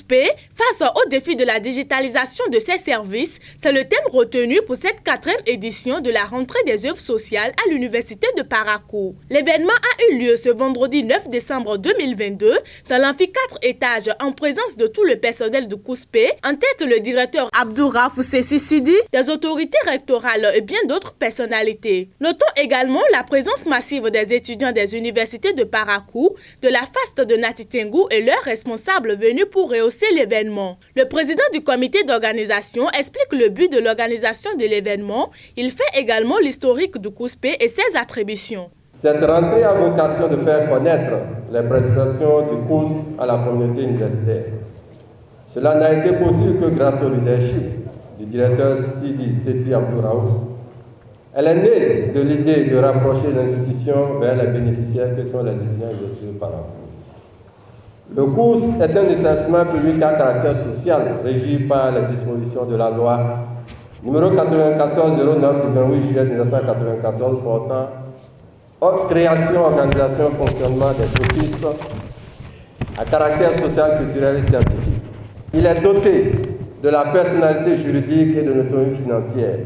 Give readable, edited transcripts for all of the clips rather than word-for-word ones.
COUSPE face au défi de la digitalisation de ses services, c'est le thème retenu pour cette 4e édition de la rentrée des œuvres sociales à l'Université de Parakou. L'événement a eu lieu ce vendredi 9 décembre 2022 dans l'amphi 4 étages en présence de tout le personnel de COUSPE, en tête le directeur Abdouraf Sidi, des autorités rectorales et bien d'autres personnalités. Notons également la présence massive des étudiants des universités de Parakou, de la FAST de Nati Tengou et leurs responsables venus pour rehausser l'événement. Le président du comité d'organisation explique le but de l'organisation de l'événement. Il fait également l'historique du COUSPE et ses attributions. Cette rentrée a vocation de faire connaître les prestations du COUS à la communauté universitaire. Cela n'a été possible que grâce au leadership du directeur Sidi Abdouraouf. Elle est née de l'idée de rapprocher l'institution vers les bénéficiaires que sont les étudiants universitaires de Parakou. Le COUS est un établissement public à caractère social régi par les dispositions de la loi numéro 94-09 du 28 juillet 1994 portant création, organisation, fonctionnement des offices à caractère social, culturel et scientifique. Il est doté de la personnalité juridique et de l'autonomie financière.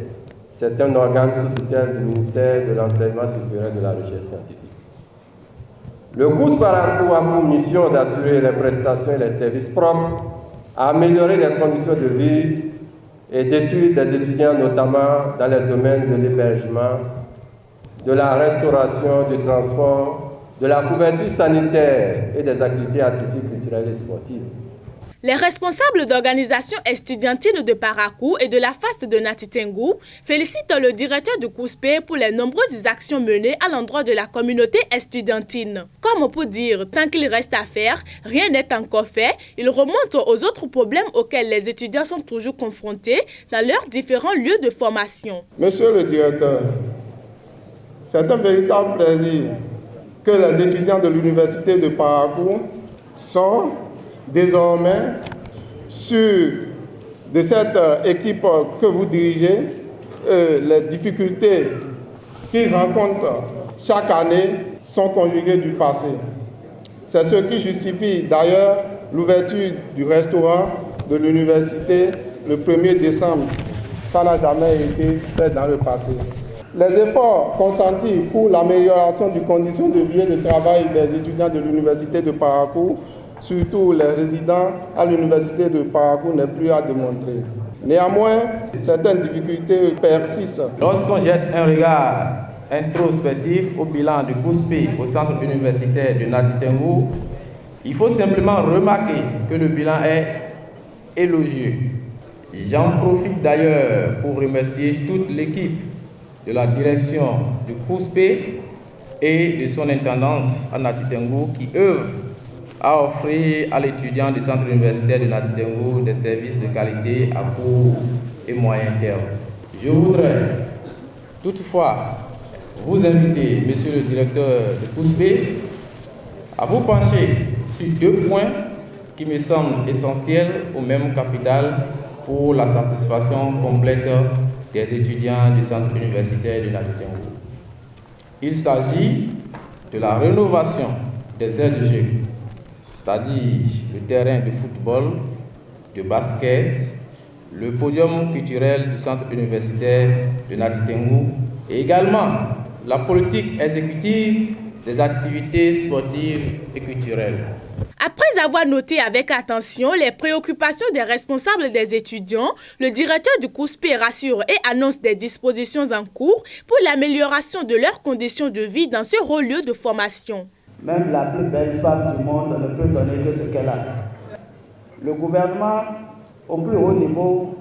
C'est un organe sous tutelle du ministère de l'Enseignement supérieur et de la Recherche scientifique. Le COUS Parakou a pour mission d'assurer les prestations et les services propres à améliorer les conditions de vie et d'études des étudiants, notamment dans les domaines de l'hébergement, de la restauration, du transport, de la couverture sanitaire et des activités artistiques, culturelles et sportives. Les responsables d'organisations estudiantines de Parakou et de la FAST de Nati Tengou félicitent le directeur du COUSPE pour les nombreuses actions menées à l'endroit de la communauté estudiantine. Comme pour dire, tant qu'il reste à faire, rien n'est encore fait, ils remontent aux autres problèmes auxquels les étudiants sont toujours confrontés dans leurs différents lieux de formation. Monsieur le directeur, c'est un véritable plaisir que les étudiants de l'Université de Parakou sont désormais sur de cette équipe que vous dirigez, les difficultés qu'ils rencontrent chaque année sont conjuguées du passé. C'est ce qui justifie d'ailleurs l'ouverture du restaurant de l'université le 1er décembre. Ça n'a jamais été fait dans le passé. Les efforts consentis pour l'amélioration des conditions de vie et de travail des étudiants de l'Université de Parakou, surtout les résidents à l'Université de Parakou, n'est plus à démontrer. Néanmoins, certaines difficultés persistent. Lorsqu'on jette un regard introspectif au bilan du COUSPE au centre universitaire de Nati Tengou, il faut simplement remarquer que le bilan est élogieux. J'en profite d'ailleurs pour remercier toute l'équipe de la direction du COUSPE et de son intendance à Nati Tengou qui œuvre à offrir à l'étudiant du centre universitaire de Nati Tengou des services de qualité à court et moyen terme. Je voudrais toutefois vous inviter, monsieur le directeur de COUSPE, à vous pencher sur 2 points qui me semblent essentiels au même capital pour la satisfaction complète des étudiants du centre universitaire de Nati Tengou. Il s'agit de la rénovation des aires de jeu, c'est-à-dire le terrain de football, de basket, le podium culturel du centre universitaire de Nati Tengou et également la politique exécutive des activités sportives et culturelles. Après avoir noté avec attention les préoccupations des responsables des étudiants, le directeur du COUSPE rassure et annonce des dispositions en cours pour l'amélioration de leurs conditions de vie dans ce haut lieu de formation. Même la plus belle femme du monde ne peut donner que ce qu'elle a. Le gouvernement, au plus haut niveau,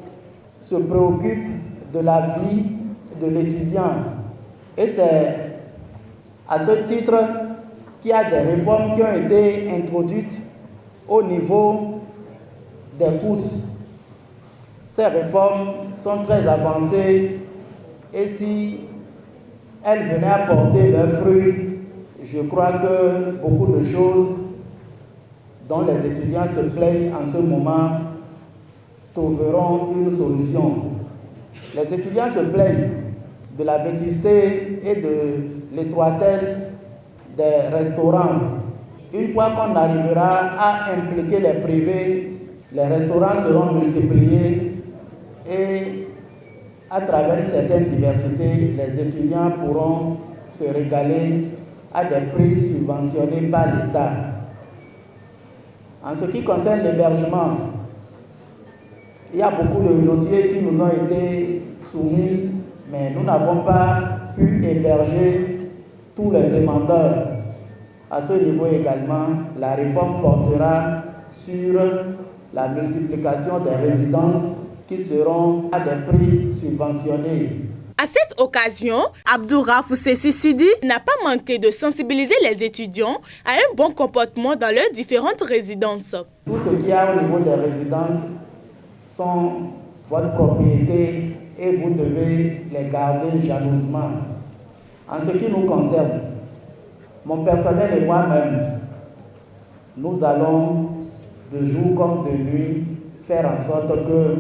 se préoccupe de la vie de l'étudiant. Et c'est à ce titre qu'il y a des réformes qui ont été introduites au niveau des courses. Ces réformes sont très avancées et si elles venaient à porter leurs fruits, je crois que beaucoup de choses dont les étudiants se plaignent en ce moment trouveront une solution. Les étudiants se plaignent de la vétusté et de l'étroitesse des restaurants. Une fois qu'on arrivera à impliquer les privés Les restaurants seront multipliés et à travers une certaine diversité, les étudiants pourront se régaler à des prix subventionnés par l'État. En ce qui concerne l'hébergement, il y a beaucoup de dossiers qui nous ont été soumis, mais nous n'avons pas pu héberger tous les demandeurs. À ce niveau également, la réforme portera sur la multiplication des résidences qui seront à des prix subventionnés. À cette occasion, Abdouraf Sidi n'a pas manqué de sensibiliser les étudiants à un bon comportement dans leurs différentes résidences. Tout ce qu'il y a au niveau des résidences sont votre propriété et vous devez les garder jalousement. En ce qui nous concerne, mon personnel et moi-même, nous allons de jour comme de nuit faire en sorte que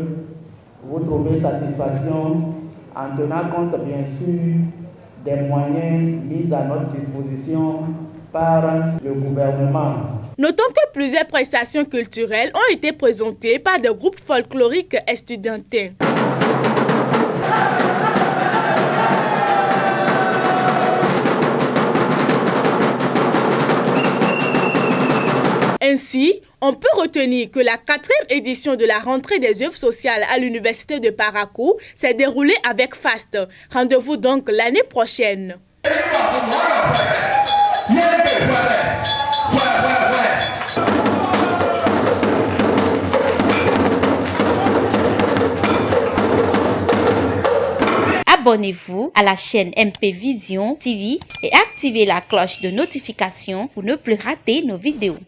vous trouvez satisfaction en tenant compte bien sûr des moyens mis à notre disposition par le gouvernement. Notons que plusieurs prestations culturelles ont été présentées par des groupes folkloriques estudiantins. Ainsi, on peut retenir que la 4e édition de la rentrée des œuvres sociales à l'Université de Parakou s'est déroulée avec faste. Rendez-vous donc l'année prochaine. Abonnez-vous à la chaîne MP Vision TV et activez la cloche de notification pour ne plus rater nos vidéos.